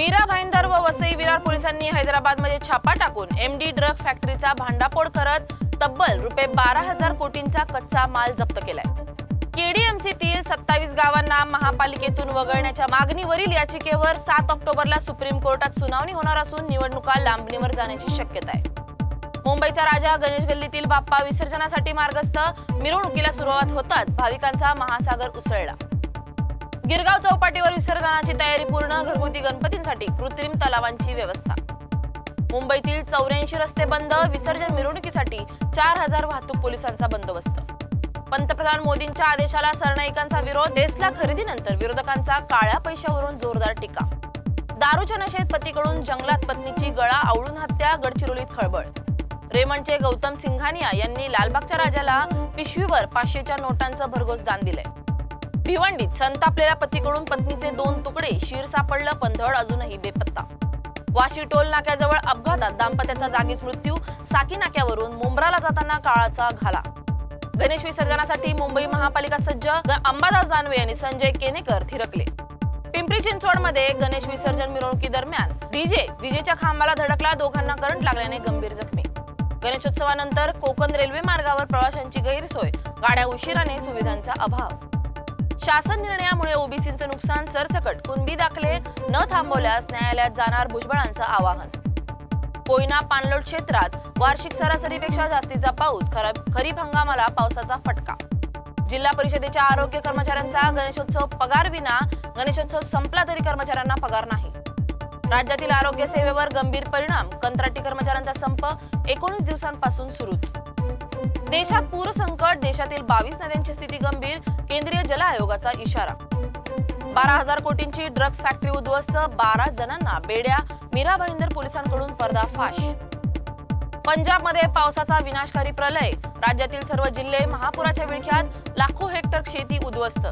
मीरा भाईंदर व वसई विरार पोलिसांनी हैदराबादमध्ये छापा टाकून एमडी ड्रग फॅक्टरीचा भांडाफोड करत तब्बल रुपये 12,000 कोटींचा कच्चा माल जप्त केलाय। केडीएमसीतील 27 गावांना महापालिकेतून वगळण्याच्या मागणीवरील याचिकेवर 7 ऑक्टोबरला सुप्रीम कोर्टात सुनावणी होणार असून निवडणुका लांबणीवर जाण्याची शक्यता आहे। मुंबईचा राजा गणेश गल्लीतील बाप्पा विसर्जनासाठी मार्गस्थ, मिरवणुकीला सुरुवात होताच भाविकांचा महासागर उसळला। गिरगाव चौपाटीवर विसर्जनाची तयारी पूर्ण, घरगुती गणपतींसाठी कृत्रिम तलावांची व्यवस्था। मुंबईतील 84 रस्ते बंद, विसर्जन मिरवणुकीसाठी 4,000 वाहतूक पोलिसांचा बंदोबस्त। पंतप्रधान मोदींच्या आदेशाला सरनाईकांचा विरोध, टेस्ला खरेदीनंतर विरोधकांचा काळ्या पैशावरून जोरदार टीका। दारूच्या नशेत पतीकडून जंगलात पत्नीची गळा आवळून हत्या, गडचिरोलीत खळबळ। रेमंडचे गौतम सिंघानिया यांनी लालबागच्या राजाला पिशवीवर 500च्या नोटांचं भरघोस दान दिलंय। भिवंडीत संतापलेल्या पतीकडून पत्नीचे 2 तुकडे, शीर सापडलं, पण धड अजूनही बेपत्ता। वाशी टोल नाक्याजवळ अपघातात दाम्पत्याचा जागीच मृत्यू, साकी नाक्यावरून मुंब्राला जाताना काळाचा घाला। गणेश विसर्जनासाठी मुंबई महापालिका सज्ज, अंबादास दानवे आणि संजय केनेकर थिरकले। पिंपरी चिंचवडमध्ये गणेश विसर्जन मिरवणुकी दरम्यान डीजे विजेच्या खांबाला धडकला, दोघांना करंट लागल्याने गंभीर जखमी। गणेशोत्सवानंतर कोकण रेल्वे मार्गावर प्रवाशांची गैरसोय, गाड्या उशिराने, सुविधांचा अभाव। शासन निर्णयामुळे ओबीसींचे नुकसान, सरसकट कुणबी दाखले न थांबवल्यास न्यायालयात जाणार, भुजबळांचं आवाहन। कोयना पाणलोट क्षेत्रात वार्षिक सरासरीपेक्षा जास्तीचा पाऊस, खरीप हंगामाला पावसाचा फटका। जिल्हा परिषदेच्या आरोग्य कर्मचाऱ्यांचा गणेशोत्सव पगार विना, गणेशोत्सव संपला तरी कर्मचाऱ्यांना पगार नाही। राज्यातील आरोग्य सेवेवर गंभीर परिणाम, कंत्राटी कर्मचाऱ्यांचा संप 19 दिवसांपासून सुरूच। देशात पूर संकट, देशातील 22 नद्यांची स्थिती गंभीर, केंद्रीय जल आयोगाचा इशारा। 12,000 कोटींची ड्रग्ज फॅक्टरी उद्ध्वस्त, 12 जणांना बेड्या, मीरा भाईंदर पोलिसांकडून पर्दाफाश। पंजाबमध्ये पावसाचा विनाशकारी प्रलय, राज्यातील सर्व जिल्हे महापुराच्या विळख्यात, लाखो हेक्टर शेती उद्ध्वस्त।